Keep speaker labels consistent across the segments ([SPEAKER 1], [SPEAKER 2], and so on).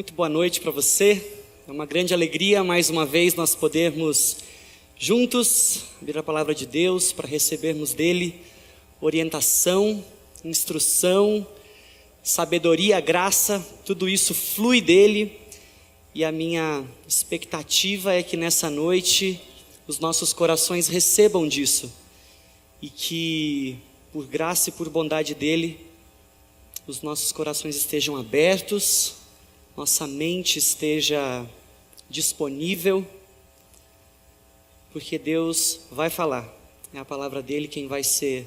[SPEAKER 1] Muito boa noite para você. É uma grande alegria mais uma vez nós podermos juntos abrir a palavra de Deus para recebermos dele orientação, instrução, sabedoria, graça, tudo isso flui dele. E a minha expectativa é que nessa noite os nossos corações recebam disso e que por graça e por bondade dele os nossos corações estejam abertos, nossa mente esteja disponível, porque Deus vai falar. É a palavra dele que vai ser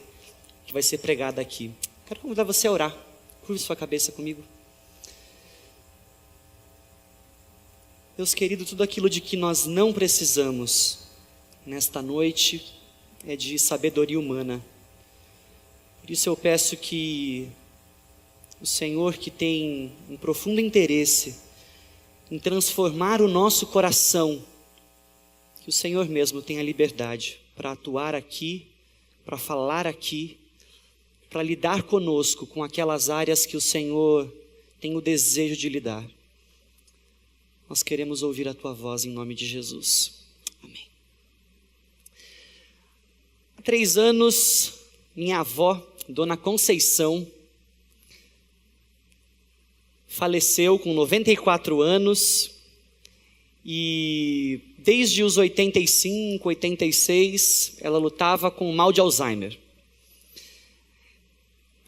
[SPEAKER 1] pregada aqui. Quero convidar você a orar. Curve sua cabeça comigo. Deus querido, tudo aquilo de que nós não precisamos nesta noite é de sabedoria humana. Por isso eu peço que o Senhor, que tem um profundo interesse em transformar o nosso coração, que o Senhor mesmo tenha liberdade para atuar aqui, para falar aqui, para lidar conosco com aquelas áreas que o Senhor tem o desejo de lidar. Nós queremos ouvir a Tua voz em nome de Jesus. Amém. Há 3 anos, minha avó, Dona Conceição, faleceu com 94 anos e desde os 85, 86, ela lutava com o mal de Alzheimer.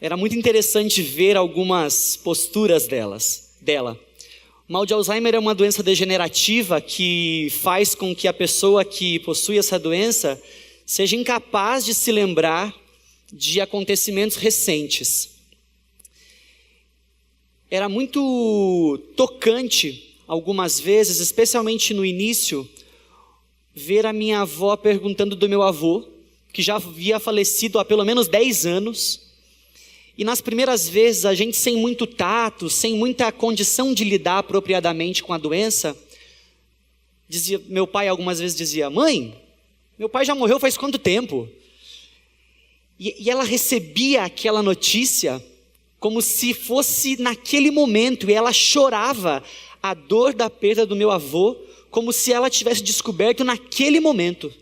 [SPEAKER 1] Era muito interessante ver algumas posturas dela. O mal de Alzheimer é uma doença degenerativa que faz com que a pessoa que possui essa doença seja incapaz de se lembrar de acontecimentos recentes. Era muito tocante, algumas vezes, especialmente no início, ver a minha avó perguntando do meu avô, que já havia falecido há pelo menos 10 anos. E nas primeiras vezes, a gente sem muito tato, sem muita condição de lidar apropriadamente com a doença, meu pai algumas vezes dizia: mãe, meu pai já morreu faz quanto tempo? E ela recebia aquela notícia como se fosse naquele momento, e ela chorava a dor da perda do meu avô, como se ela tivesse descoberto naquele momento.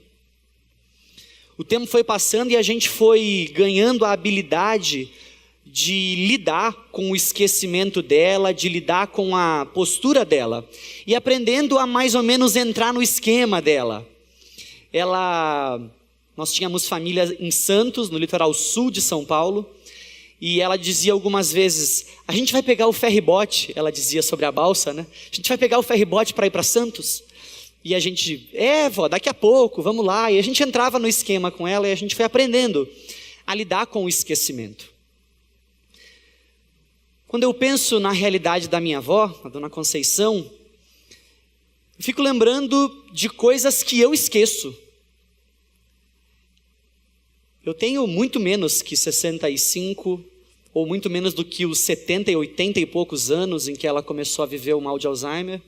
[SPEAKER 1] O tempo foi passando e a gente foi ganhando a habilidade de lidar com o esquecimento dela, de lidar com a postura dela, e aprendendo a mais ou menos entrar no esquema dela. Nós tínhamos família em Santos, no litoral sul de São Paulo, e ela dizia algumas vezes: a gente vai pegar o ferry-boat, ela dizia sobre a balsa, né? A gente vai pegar o ferry-boat para ir para Santos. E a gente, vó, daqui a pouco, vamos lá. E a gente entrava no esquema com ela e a gente foi aprendendo a lidar com o esquecimento. Quando eu penso na realidade da minha avó, a Dona Conceição, eu fico lembrando de coisas que eu esqueço. Eu tenho muito menos que 65, ou muito menos do que os 70 e 80 e poucos anos em que ela começou a viver o mal de Alzheimer,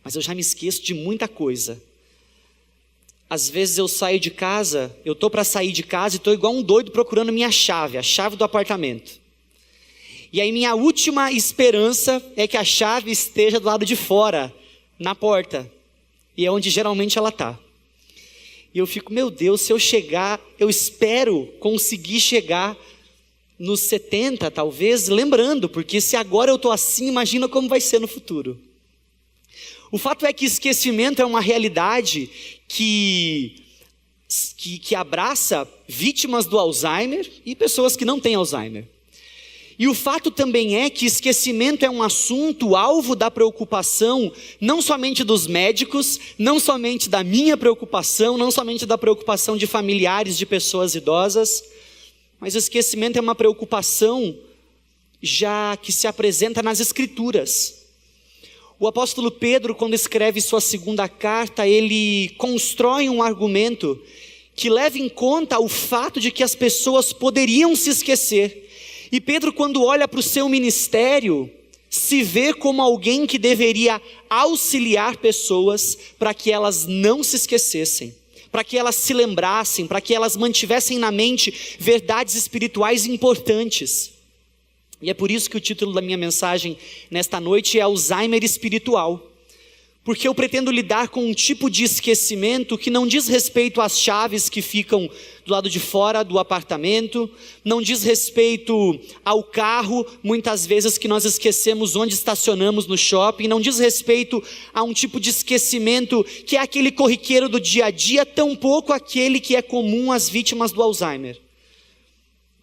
[SPEAKER 1] mas eu já me esqueço de muita coisa. Às vezes eu saio de casa, eu estou para sair de casa e estou igual um doido procurando minha chave, a chave do apartamento. E aí minha última esperança é que a chave esteja do lado de fora, na porta, e é onde geralmente ela está. E eu fico, meu Deus, se eu chegar, eu espero conseguir chegar nos 70, talvez, lembrando, porque se agora eu estou assim, imagina como vai ser no futuro. O fato é que esquecimento é uma realidade que abraça vítimas do Alzheimer e pessoas que não têm Alzheimer. E o fato também é que esquecimento é um assunto alvo da preocupação, não somente dos médicos, não somente da minha preocupação, não somente da preocupação de familiares de pessoas idosas, mas o esquecimento é uma preocupação já que se apresenta nas Escrituras. O apóstolo Pedro, quando escreve sua 2ª carta, ele constrói um argumento que leva em conta o fato de que as pessoas poderiam se esquecer. E Pedro, quando olha para o seu ministério, se vê como alguém que deveria auxiliar pessoas para que elas não se esquecessem, para que elas se lembrassem, para que elas mantivessem na mente verdades espirituais importantes. E é por isso que o título da minha mensagem nesta noite é Alzheimer espiritual. Porque eu pretendo lidar com um tipo de esquecimento que não diz respeito às chaves que ficam do lado de fora do apartamento, não diz respeito ao carro, muitas vezes que nós esquecemos onde estacionamos no shopping, não diz respeito a um tipo de esquecimento que é aquele corriqueiro do dia a dia, tampouco aquele que é comum às vítimas do Alzheimer.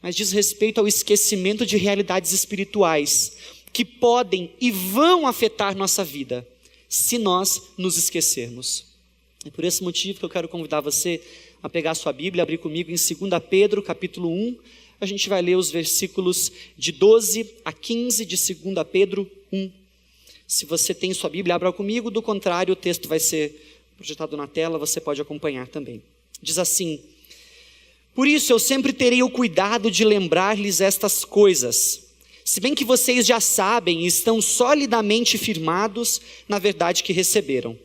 [SPEAKER 1] Mas diz respeito ao esquecimento de realidades espirituais que podem e vão afetar nossa vida, se nós nos esquecermos. É por esse motivo que eu quero convidar você a pegar a sua Bíblia, abrir comigo em 2 Pedro, capítulo 1. A gente vai ler os versículos de 12 a 15 de 2 Pedro 1. Se você tem sua Bíblia, abra comigo, do contrário, o texto vai ser projetado na tela, você pode acompanhar também. Diz assim: por isso eu sempre terei o cuidado de lembrar-lhes estas coisas, se bem que vocês já sabem e estão solidamente firmados na verdade que receberam.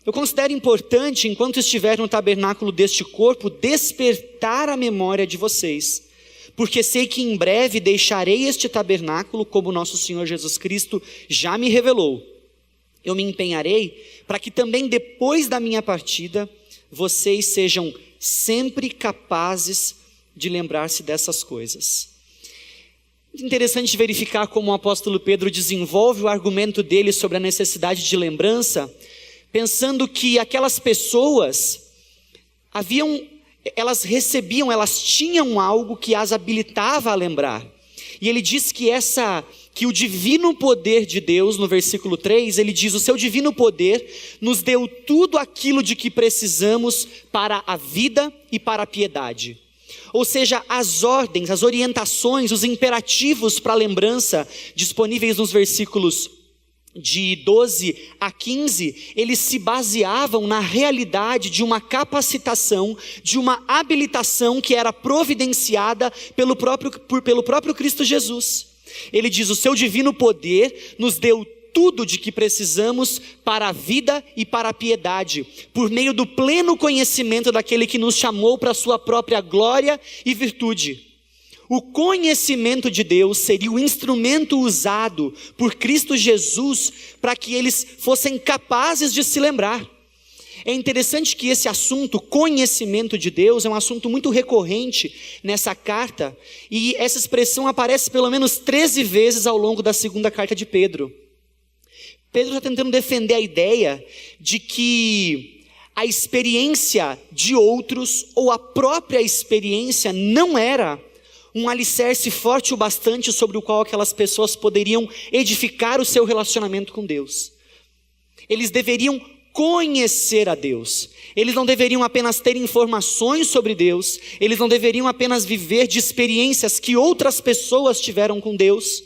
[SPEAKER 1] Eu considero importante, enquanto estiver no tabernáculo deste corpo, despertar a memória de vocês, porque sei que em breve deixarei este tabernáculo, como nosso Senhor Jesus Cristo já me revelou. Eu me empenharei para que também depois da minha partida, vocês sejam sempre capazes de lembrar-se dessas coisas. Interessante verificar como o apóstolo Pedro desenvolve o argumento dele sobre a necessidade de lembrança, pensando que aquelas pessoas elas tinham algo que as habilitava a lembrar. E ele diz que o divino poder de Deus, no versículo 3, ele diz: o seu divino poder nos deu tudo aquilo de que precisamos para a vida e para a piedade. Ou seja, as ordens, as orientações, os imperativos para a lembrança, disponíveis nos versículos de 12 a 15, eles se baseavam na realidade de uma capacitação, de uma habilitação que era providenciada pelo próprio Cristo Jesus. Ele diz: o seu divino poder nos deu tudo de que precisamos para a vida e para a piedade, por meio do pleno conhecimento daquele que nos chamou para a sua própria glória e virtude. O conhecimento de Deus seria o instrumento usado por Cristo Jesus para que eles fossem capazes de se lembrar. É interessante que esse assunto, conhecimento de Deus, é um assunto muito recorrente nessa carta, e essa expressão aparece pelo menos 13 vezes ao longo da segunda carta de Pedro. Pedro está tentando defender a ideia de que a experiência de outros, ou a própria experiência, não era um alicerce forte o bastante sobre o qual aquelas pessoas poderiam edificar o seu relacionamento com Deus. Eles deveriam conhecer a Deus. Eles não deveriam apenas ter informações sobre Deus. Eles não deveriam apenas viver de experiências que outras pessoas tiveram com Deus.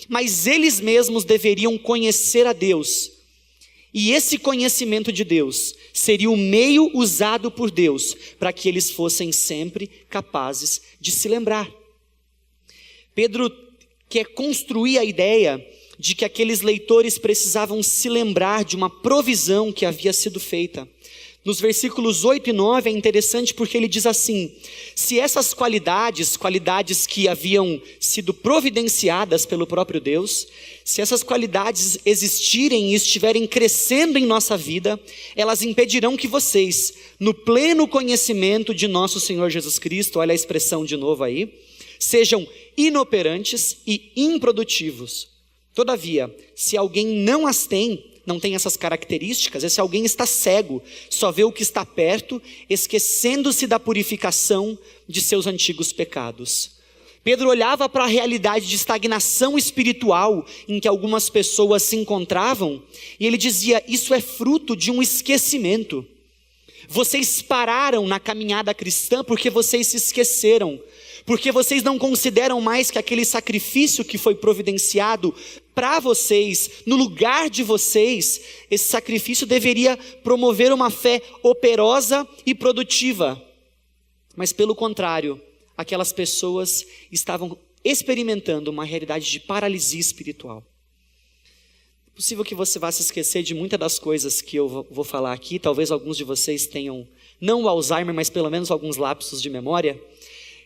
[SPEAKER 1] Mas eles mesmos deveriam conhecer a Deus. E esse conhecimento de Deus seria o meio usado por Deus para que eles fossem sempre capazes de se lembrar. Pedro quer construir a ideia de que aqueles leitores precisavam se lembrar de uma provisão que havia sido feita. Nos versículos 8 e 9 é interessante porque ele diz assim: se essas qualidades que haviam sido providenciadas pelo próprio Deus, se essas qualidades existirem e estiverem crescendo em nossa vida, elas impedirão que vocês, no pleno conhecimento de nosso Senhor Jesus Cristo, olha a expressão de novo aí, sejam inoperantes e improdutivos. Todavia, se alguém não tem essas características, esse alguém está cego, só vê o que está perto, esquecendo-se da purificação de seus antigos pecados. Pedro olhava para a realidade de estagnação espiritual em que algumas pessoas se encontravam, e ele dizia: isso é fruto de um esquecimento. Vocês pararam na caminhada cristã porque vocês se esqueceram, porque vocês não consideram mais que aquele sacrifício que foi providenciado para vocês, no lugar de vocês, esse sacrifício deveria promover uma fé operosa e produtiva. Mas pelo contrário, aquelas pessoas estavam experimentando uma realidade de paralisia espiritual. É possível que você vá se esquecer de muitas das coisas que eu vou falar aqui. Talvez alguns de vocês tenham, não o Alzheimer, mas pelo menos alguns lapsos de memória.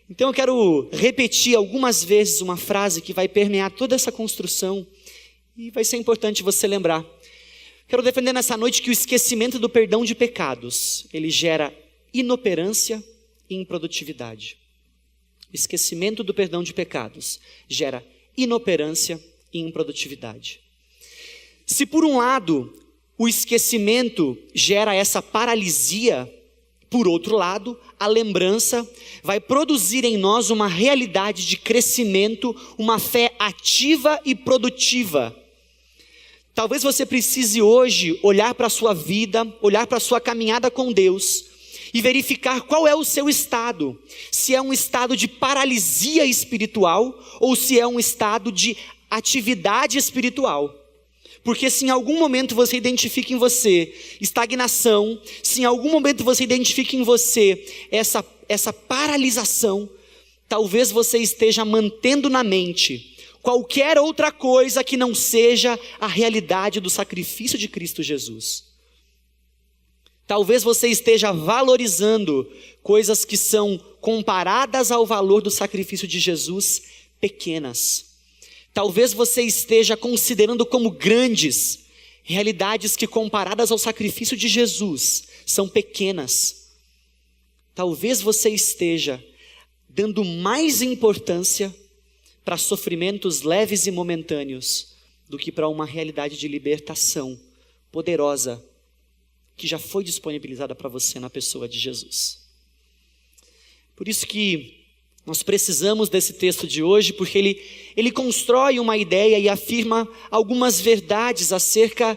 [SPEAKER 1] Então eu quero repetir algumas vezes uma frase que vai permear toda essa construção e vai ser importante você lembrar. Quero defender nessa noite que o esquecimento do perdão de pecados, ele gera inoperância e improdutividade. O esquecimento do perdão de pecados gera inoperância e improdutividade. Se por um lado o esquecimento gera essa paralisia, por outro lado, a lembrança vai produzir em nós uma realidade de crescimento, uma fé ativa e produtiva. Talvez você precise hoje olhar para a sua vida, olhar para a sua caminhada com Deus e verificar qual é o seu estado. Se é um estado de paralisia espiritual ou se é um estado de atividade espiritual. Porque se em algum momento você identifica em você estagnação, se em algum momento você identifica em você essa paralisação, talvez você esteja mantendo na mente qualquer outra coisa que não seja a realidade do sacrifício de Cristo Jesus. Talvez você esteja valorizando coisas que são comparadas ao valor do sacrifício de Jesus, pequenas. Talvez você esteja considerando como grandes realidades que comparadas ao sacrifício de Jesus são pequenas. Talvez você esteja dando mais importância para sofrimentos leves e momentâneos do que para uma realidade de libertação poderosa que já foi disponibilizada para você na pessoa de Jesus. Por isso que nós precisamos desse texto de hoje, porque ele constrói uma ideia e afirma algumas verdades acerca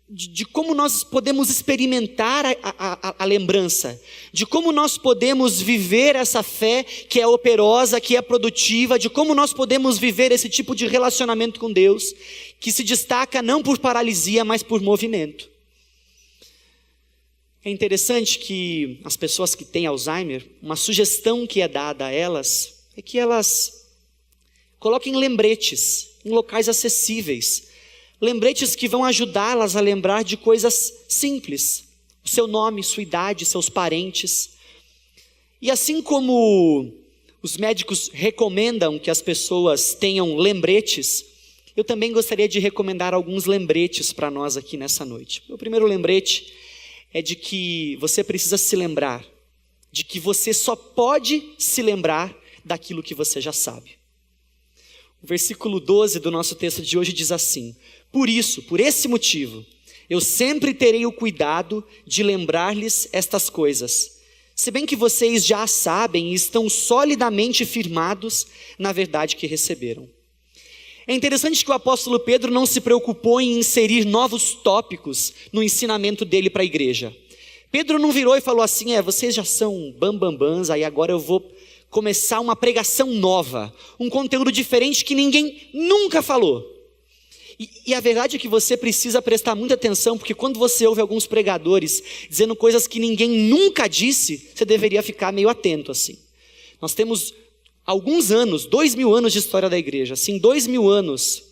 [SPEAKER 1] de como nós podemos experimentar a lembrança, de como nós podemos viver essa fé que é operosa, que é produtiva, de como nós podemos viver esse tipo de relacionamento com Deus, que se destaca não por paralisia, mas por movimento. É interessante que as pessoas que têm Alzheimer, uma sugestão que é dada a elas, é que elas coloquem lembretes em locais acessíveis. Lembretes que vão ajudá-las a lembrar de coisas simples. O seu nome, sua idade, seus parentes. E assim como os médicos recomendam que as pessoas tenham lembretes, eu também gostaria de recomendar alguns lembretes para nós aqui nessa noite. O primeiro lembrete é de que você precisa se lembrar, de que você só pode se lembrar daquilo que você já sabe. O versículo 12 do nosso texto de hoje diz assim: por isso, por esse motivo, eu sempre terei o cuidado de lembrar-lhes estas coisas, se bem que vocês já sabem e estão solidamente firmados na verdade que receberam. É interessante que o apóstolo Pedro não se preocupou em inserir novos tópicos no ensinamento dele para a igreja. Pedro não virou e falou assim: vocês já são bambambãs, aí agora eu vou começar uma pregação nova, um conteúdo diferente que ninguém nunca falou. E a verdade é que você precisa prestar muita atenção, porque quando você ouve alguns pregadores dizendo coisas que ninguém nunca disse, você deveria ficar meio atento assim. Nós temos alguns anos, 2000 anos de história da igreja. Se em 2000 anos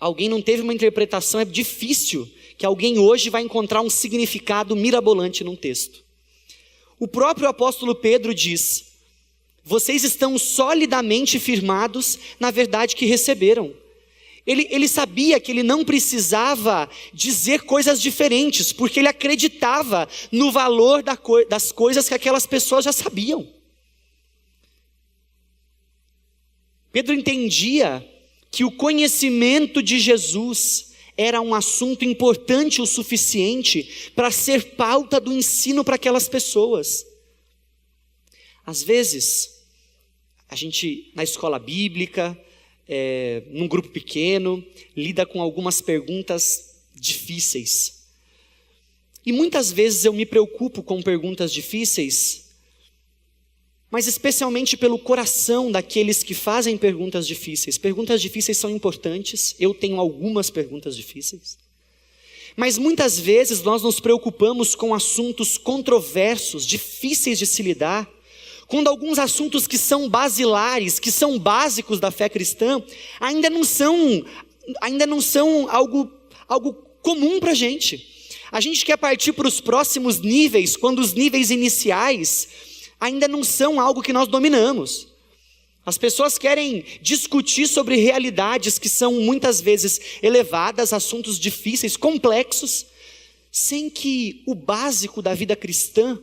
[SPEAKER 1] alguém não teve uma interpretação, é difícil que alguém hoje vai encontrar um significado mirabolante num texto. O próprio apóstolo Pedro diz: vocês estão solidamente firmados na verdade que receberam. Ele sabia que ele não precisava dizer coisas diferentes, porque ele acreditava no valor das coisas que aquelas pessoas já sabiam. Pedro entendia que o conhecimento de Jesus era um assunto importante o suficiente para ser pauta do ensino para aquelas pessoas. Às vezes, a gente na escola bíblica, num grupo pequeno, lida com algumas perguntas difíceis. E muitas vezes eu me preocupo com perguntas difíceis, mas especialmente pelo coração daqueles que fazem perguntas difíceis. Perguntas difíceis são importantes, eu tenho algumas perguntas difíceis. Mas muitas vezes nós nos preocupamos com assuntos controversos, difíceis de se lidar, quando alguns assuntos que são basilares, que são básicos da fé cristã, ainda não são algo comum para a gente. A gente quer partir para os próximos níveis, quando os níveis iniciais ainda não são algo que nós dominamos. As pessoas querem discutir sobre realidades que são muitas vezes elevadas, assuntos difíceis, complexos, sem que o básico da vida cristã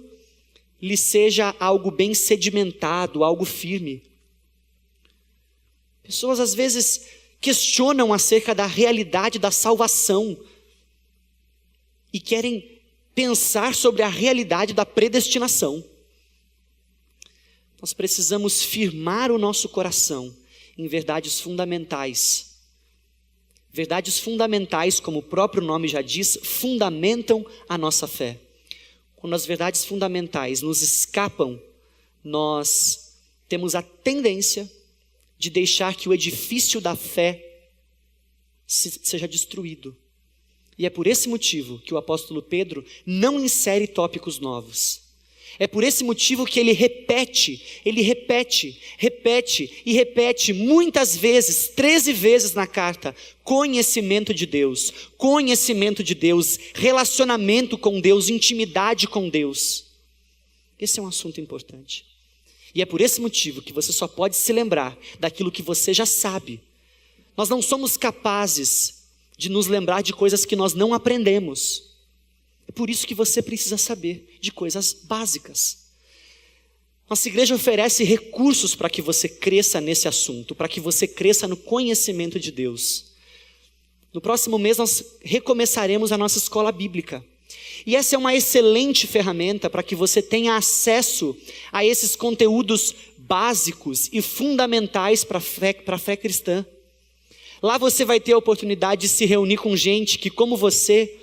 [SPEAKER 1] lhe seja algo bem sedimentado, algo firme. Pessoas às vezes questionam acerca da realidade da salvação e querem pensar sobre a realidade da predestinação. Nós precisamos firmar o nosso coração em verdades fundamentais. Verdades fundamentais, como o próprio nome já diz, fundamentam a nossa fé. Quando as verdades fundamentais nos escapam, nós temos a tendência de deixar que o edifício da fé seja destruído. E é por esse motivo que o apóstolo Pedro não insere tópicos novos. É por esse motivo que ele repete muitas vezes, 13 vezes na carta, conhecimento de Deus, relacionamento com Deus, intimidade com Deus. Esse é um assunto importante. E é por esse motivo que você só pode se lembrar daquilo que você já sabe. Nós não somos capazes de nos lembrar de coisas que nós não aprendemos. É por isso que você precisa saber de coisas básicas. Nossa igreja oferece recursos para que você cresça nesse assunto, para que você cresça no conhecimento de Deus. No próximo mês nós recomeçaremos a nossa escola bíblica. E essa é uma excelente ferramenta para que você tenha acesso a esses conteúdos básicos e fundamentais para a fé cristã. Lá você vai ter a oportunidade de se reunir com gente que, como você,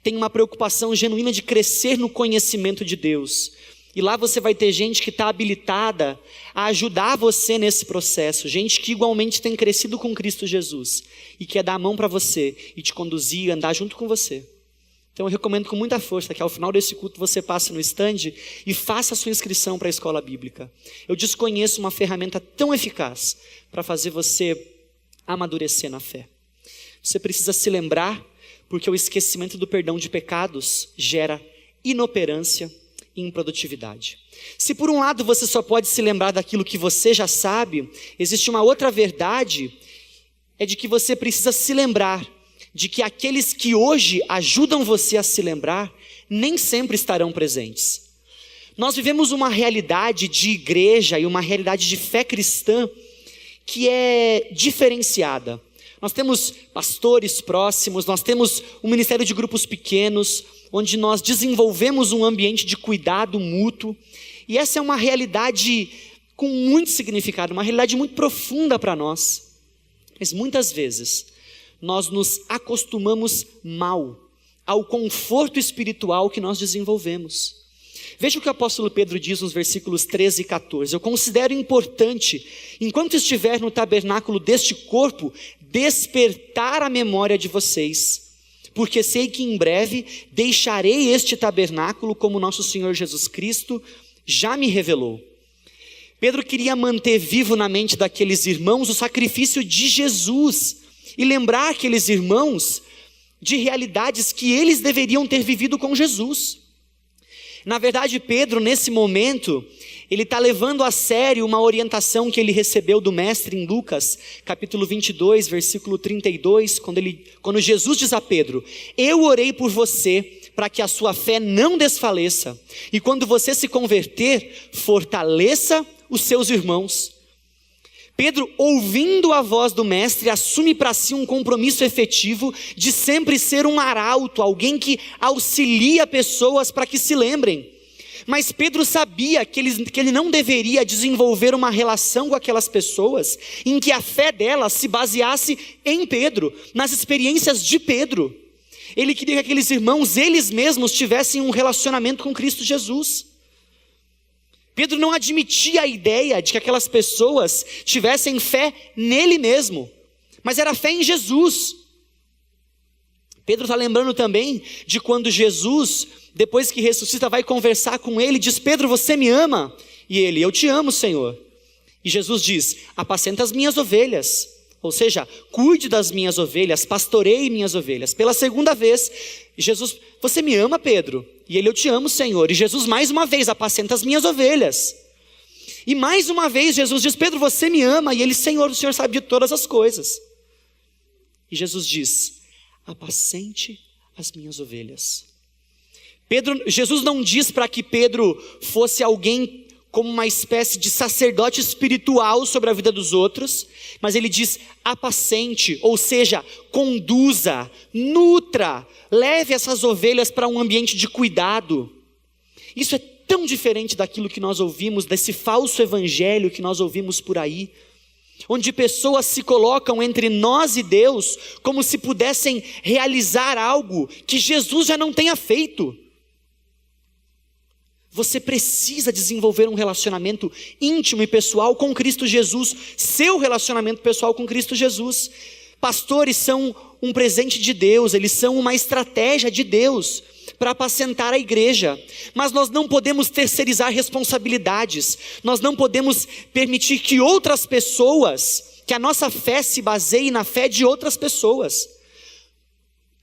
[SPEAKER 1] tem uma preocupação genuína de crescer no conhecimento de Deus. E lá você vai ter gente que está habilitada a ajudar você nesse processo. Gente que igualmente tem crescido com Cristo Jesus e quer dar a mão para você e te conduzir, andar junto com você. Então eu recomendo com muita força que ao final desse culto você passe no stand e faça a sua inscrição para a escola bíblica. Eu desconheço uma ferramenta tão eficaz para fazer você amadurecer na fé. Você precisa se lembrar, porque o esquecimento do perdão de pecados gera inoperância e improdutividade. Se por um lado você só pode se lembrar daquilo que você já sabe, existe uma outra verdade, é de que você precisa se lembrar de que aqueles que hoje ajudam você a se lembrar, nem sempre estarão presentes. Nós vivemos uma realidade de igreja e uma realidade de fé cristã que é diferenciada. Nós temos pastores próximos, nós temos um ministério de grupos pequenos, onde nós desenvolvemos um ambiente de cuidado mútuo. E essa é uma realidade com muito significado, uma realidade muito profunda para nós. Mas muitas vezes nós nos acostumamos mal ao conforto espiritual que nós desenvolvemos. Veja o que o apóstolo Pedro diz nos versículos 13 e 14. Eu considero importante, enquanto estiver no tabernáculo deste corpo, despertar a memória de vocês, porque sei que em breve deixarei este tabernáculo, como nosso Senhor Jesus Cristo já me revelou. Pedro queria manter vivo na mente daqueles irmãos o sacrifício de Jesus e lembrar aqueles irmãos de realidades que eles deveriam ter vivido com Jesus. Na verdade, Pedro, nesse momento, ele está levando a sério uma orientação que ele recebeu do mestre em Lucas, capítulo 22, versículo 32, quando Jesus diz a Pedro: eu orei por você para que a sua fé não desfaleça, e quando você se converter, fortaleça os seus irmãos. Pedro, ouvindo a voz do mestre, assume para si um compromisso efetivo de sempre ser um arauto, alguém que auxilia pessoas para que se lembrem. Mas Pedro sabia que ele não deveria desenvolver uma relação com aquelas pessoas em que a fé delas se baseasse em Pedro, nas experiências de Pedro. Ele queria que aqueles irmãos, eles mesmos, tivessem um relacionamento com Cristo Jesus. Pedro não admitia a ideia de que aquelas pessoas tivessem fé nele mesmo, mas era fé em Jesus. Pedro está lembrando também de quando Jesus, depois que ressuscita, vai conversar com ele, diz: Pedro, você me ama? E ele: eu te amo, Senhor. E Jesus diz: apacenta as minhas ovelhas, ou seja, cuide das minhas ovelhas, pastoreie minhas ovelhas. Pela segunda vez, Jesus: você me ama, Pedro? E ele: eu te amo, Senhor. E Jesus mais uma vez: apacenta as minhas ovelhas. E mais uma vez Jesus diz: Pedro, você me ama? E ele: Senhor, o Senhor sabe de todas as coisas. E Jesus diz: apacente as minhas ovelhas. Jesus não diz para que Pedro fosse alguém como uma espécie de sacerdote espiritual sobre a vida dos outros, mas ele diz: apacente, ou seja, conduza, nutra, leve essas ovelhas para um ambiente de cuidado. Isso é tão diferente daquilo que nós ouvimos, desse falso evangelho que nós ouvimos por aí, onde pessoas se colocam entre nós e Deus como se pudessem realizar algo que Jesus já não tenha feito. Você precisa desenvolver um relacionamento íntimo e pessoal com Cristo Jesus, seu relacionamento pessoal com Cristo Jesus. Pastores são um presente de Deus, eles são uma estratégia de Deus para apacentar a igreja, mas nós não podemos terceirizar responsabilidades, nós não podemos permitir que outras pessoas, que a nossa fé se baseie na fé de outras pessoas.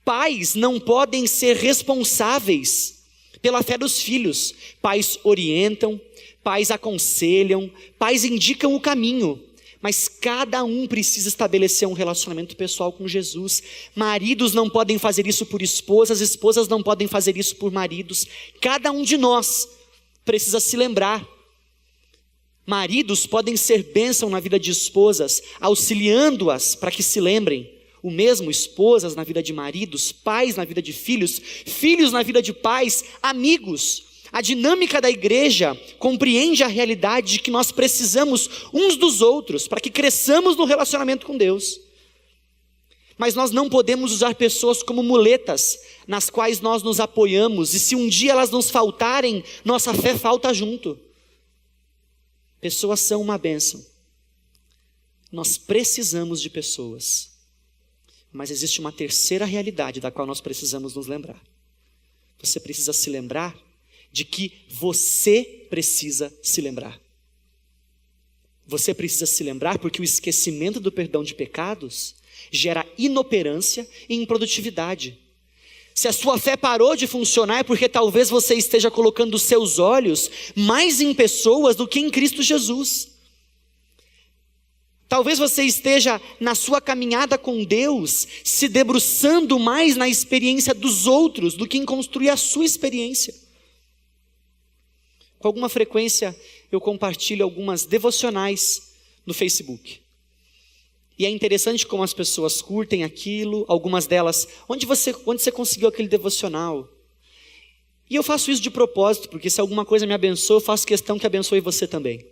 [SPEAKER 1] Pais não podem ser responsáveis pela fé dos filhos. Pais orientam, pais aconselham, pais indicam o caminho, mas cada um precisa estabelecer um relacionamento pessoal com Jesus. Maridos não podem fazer isso por esposas, esposas não podem fazer isso por maridos. Cada um de nós precisa se lembrar. Maridos podem ser bênção na vida de esposas, auxiliando-as para que se lembrem. O mesmo esposas na vida de maridos, pais na vida de filhos, filhos na vida de pais, amigos. A dinâmica da igreja compreende a realidade de que nós precisamos uns dos outros para que cresçamos no relacionamento com Deus. Mas nós não podemos usar pessoas como muletas nas quais nós nos apoiamos, e se um dia elas nos faltarem, nossa fé falta junto. Pessoas são uma bênção. Nós precisamos de pessoas. Mas existe uma terceira realidade da qual nós precisamos nos lembrar. Você precisa se lembrar de que você precisa se lembrar. Você precisa se lembrar porque o esquecimento do perdão de pecados gera inoperância e improdutividade. Se a sua fé parou de funcionar é porque talvez você esteja colocando os seus olhos mais em pessoas do que em Cristo Jesus. Talvez você esteja na sua caminhada com Deus se debruçando mais na experiência dos outros do que em construir a sua experiência. Com alguma frequência eu compartilho algumas devocionais no Facebook. E é interessante como as pessoas curtem aquilo, algumas delas: onde você conseguiu aquele devocional? E eu faço isso de propósito, porque se alguma coisa me abençoa, eu faço questão que abençoe você também.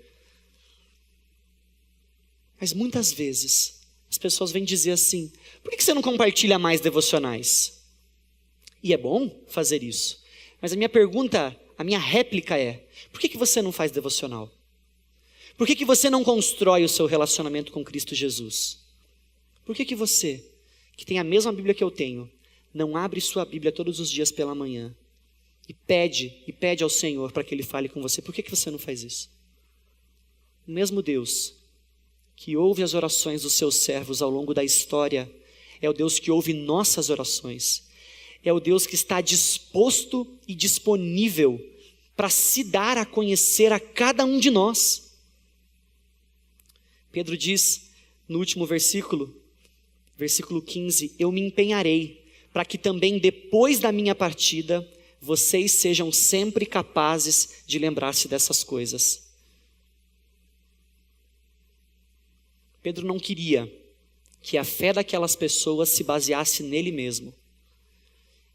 [SPEAKER 1] Mas muitas vezes as pessoas vêm dizer assim: por que você não compartilha mais devocionais? E é bom fazer isso. Mas a minha pergunta, a minha réplica é: por que você não faz devocional? Por que você não constrói o seu relacionamento com Cristo Jesus? Por que você, que tem a mesma Bíblia que eu tenho, não abre sua Bíblia todos os dias pela manhã e pede ao Senhor para que Ele fale com você? Por que você não faz isso? O mesmo Deus que ouve as orações dos seus servos ao longo da história é o Deus que ouve nossas orações. É o Deus que está disposto e disponível para se dar a conhecer a cada um de nós. Pedro diz no último versículo, versículo 15: eu me empenharei para que também depois da minha partida vocês sejam sempre capazes de lembrar-se dessas coisas. Pedro não queria que a fé daquelas pessoas se baseasse nele mesmo.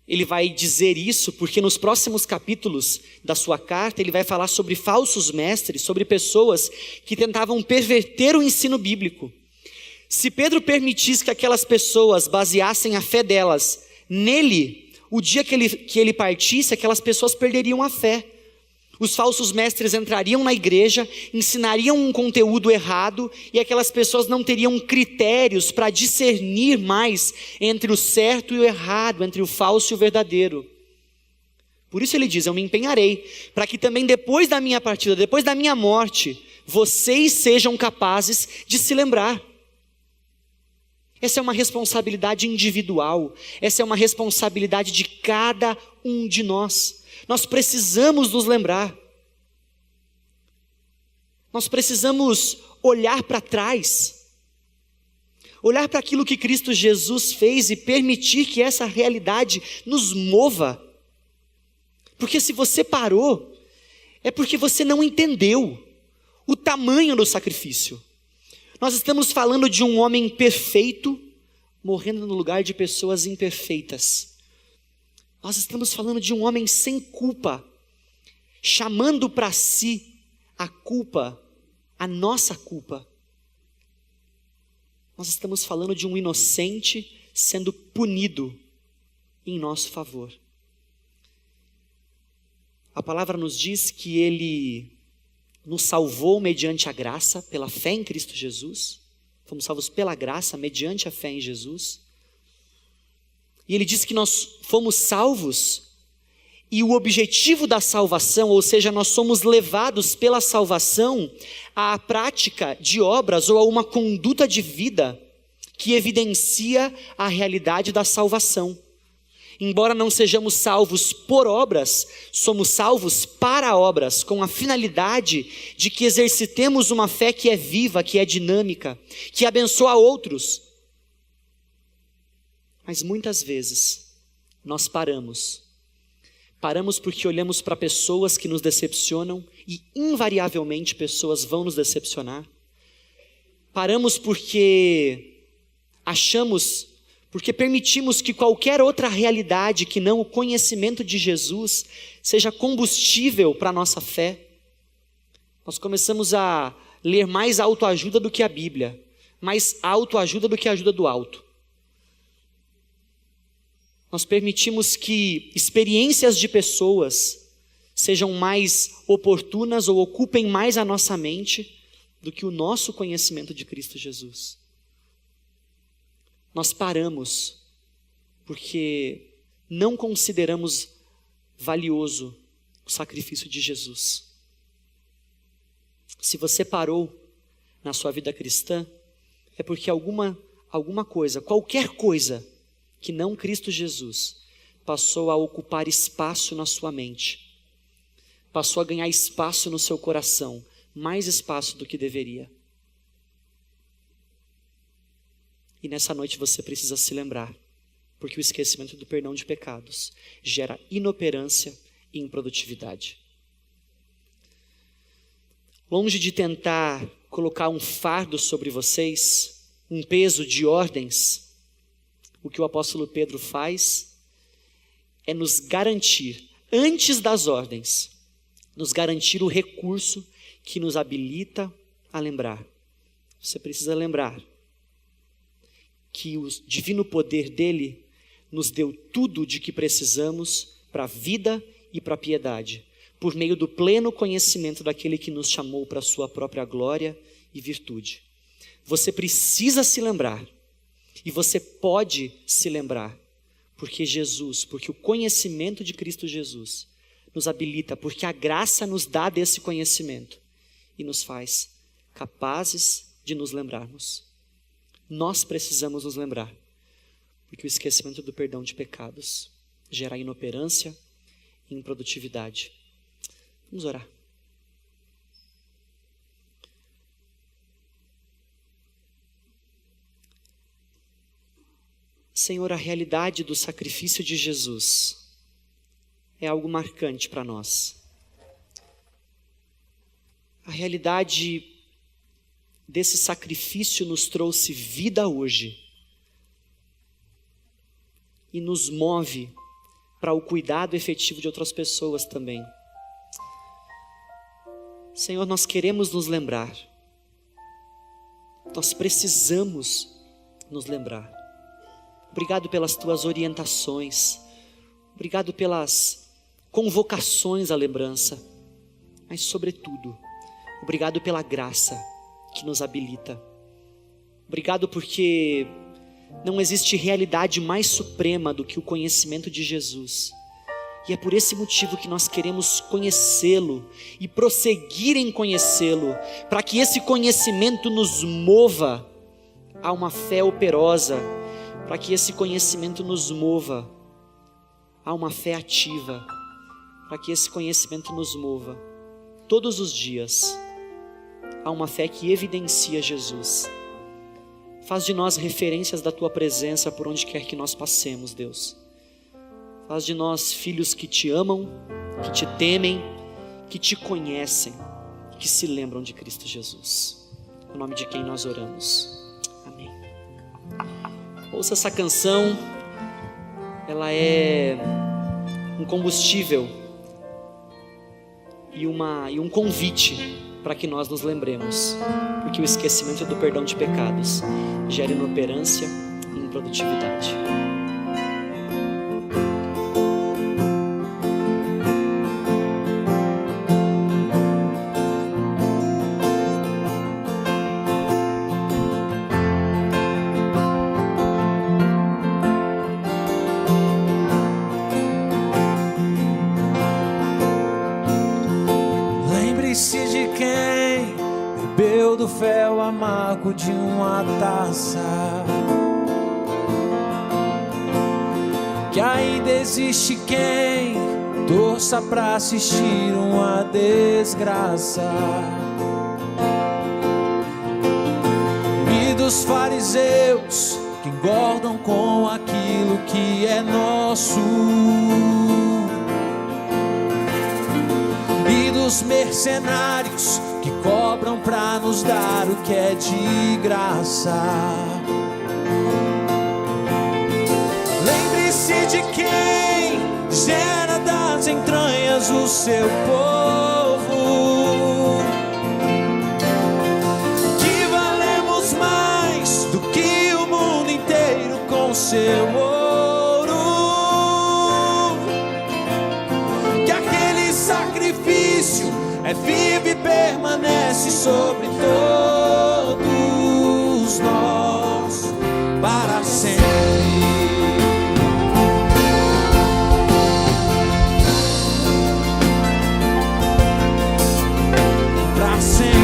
[SPEAKER 1] Ele vai dizer isso porque nos próximos capítulos da sua carta ele vai falar sobre falsos mestres, sobre pessoas que tentavam perverter o ensino bíblico. Se Pedro permitisse que aquelas pessoas baseassem a fé delas nele, o dia que ele partisse, aquelas pessoas perderiam a fé. Os falsos mestres entrariam na igreja, ensinariam um conteúdo errado e aquelas pessoas não teriam critérios para discernir mais entre o certo e o errado, entre o falso e o verdadeiro. Por isso ele diz: eu me empenharei para que também depois da minha partida, depois da minha morte, vocês sejam capazes de se lembrar. Essa é uma responsabilidade individual, essa é uma responsabilidade de cada um de nós. Nós precisamos nos lembrar. Nós precisamos olhar para trás, olhar para aquilo que Cristo Jesus fez e permitir que essa realidade nos mova. Porque se você parou, é porque você não entendeu o tamanho do sacrifício. Nós estamos falando de um homem perfeito, morrendo no lugar de pessoas imperfeitas. Nós estamos falando de um homem sem culpa, chamando para si a culpa, a nossa culpa. Nós estamos falando de um inocente sendo punido em nosso favor. A palavra nos diz que Ele nos salvou mediante a graça, pela fé em Cristo Jesus. Fomos salvos pela graça, mediante a fé em Jesus. E Ele diz que nós fomos salvos, e o objetivo da salvação, ou seja, nós somos levados pela salvação à prática de obras ou a uma conduta de vida que evidencia a realidade da salvação. Embora não sejamos salvos por obras, somos salvos para obras, com a finalidade de que exercitemos uma fé que é viva, que é dinâmica, que abençoa outros. Mas muitas vezes nós paramos porque olhamos para pessoas que nos decepcionam, e invariavelmente pessoas vão nos decepcionar. Paramos porque permitimos que qualquer outra realidade que não o conhecimento de Jesus seja combustível para a nossa fé. Nós começamos a ler mais autoajuda do que a Bíblia, mais autoajuda do que a ajuda do alto. Nós permitimos que experiências de pessoas sejam mais oportunas ou ocupem mais a nossa mente do que o nosso conhecimento de Cristo Jesus. Nós paramos porque não consideramos valioso o sacrifício de Jesus. Se você parou na sua vida cristã, é porque alguma coisa, qualquer coisa que não Cristo Jesus, passou a ocupar espaço na sua mente, passou a ganhar espaço no seu coração, mais espaço do que deveria. E nessa noite você precisa se lembrar, porque o esquecimento do perdão de pecados gera inoperância e improdutividade. Longe de tentar colocar um fardo sobre vocês, um peso de ordens, o que o apóstolo Pedro faz é nos garantir, antes das ordens, nos garantir o recurso que nos habilita a lembrar. Você precisa lembrar que o divino poder dele nos deu tudo de que precisamos para a vida e para a piedade, por meio do pleno conhecimento daquele que nos chamou para a sua própria glória e virtude. Você precisa se lembrar, e você pode se lembrar, porque o conhecimento de Cristo Jesus nos habilita, porque a graça nos dá desse conhecimento e nos faz capazes de nos lembrarmos. Nós precisamos nos lembrar, porque o esquecimento do perdão de pecados gera inoperância e improdutividade. Vamos orar. Senhor, a realidade do sacrifício de Jesus é algo marcante para nós. A realidade desse sacrifício nos trouxe vida hoje e nos move para o cuidado efetivo de outras pessoas também. Senhor, nós queremos nos lembrar, nós precisamos nos lembrar. Obrigado pelas tuas orientações, obrigado pelas convocações à lembrança, mas sobretudo, obrigado pela graça que nos habilita. Obrigado porque não existe realidade mais suprema do que o conhecimento de Jesus. E é por esse motivo que nós queremos conhecê-lo e prosseguir em conhecê-lo, para que esse conhecimento nos mova a uma fé operosa, para que esse conhecimento nos mova a uma fé ativa, para que esse conhecimento nos mova todos os dias a uma fé que evidencia Jesus. Faz de nós referências da tua presença por onde quer que nós passemos, Deus. Faz de nós filhos que te amam, que te temem, que te conhecem, que se lembram de Cristo Jesus. Em nome de quem nós oramos. Amém. Ouça essa canção, ela é um combustível e um convite para que nós nos lembremos, porque o esquecimento do perdão de pecados gera inoperância e improdutividade.
[SPEAKER 2] Lembre-se de quem bebeu do fel amargo de uma taça, que ainda existe quem torça pra assistir uma desgraça. E dos fariseus que engordam com aquilo que é nosso, e dos mercenários que cobram pra nos dar o que é de graça. Lembre-se de quem gera das entranhas o seu povo, que valemos mais do que o mundo inteiro com seu ouro, que aquele sacrifício é vivo e permanece sobre todos nós para sempre. Para sempre.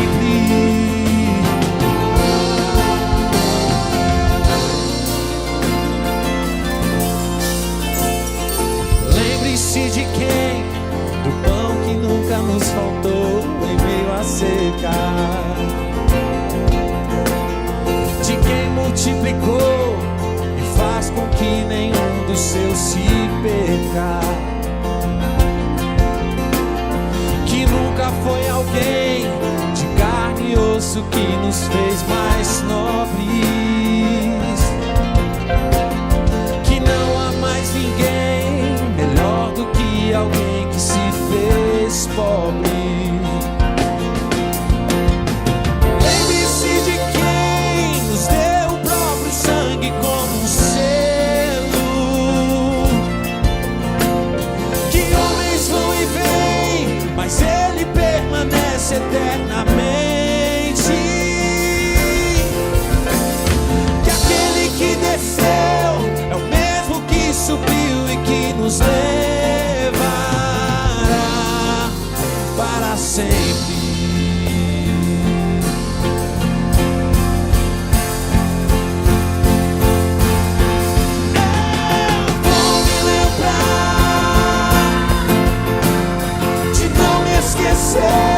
[SPEAKER 2] Lembre-se de quem? Do pão que nunca nos faltou em meio à seca, de quem multiplicou e faz com que nenhum dos seus se perca, que nunca foi alguém de carne e osso que nos fez mais nobres, que não há mais ninguém melhor do que alguém que se fez pobre. Lembre-se de quem nos deu o próprio sangue como um selo, que homens vão e vêm, mas ele permanece eternamente, que aquele que desceu é o mesmo que subiu e que nos levará para sempre. Eu vou me lembrar de não me esquecer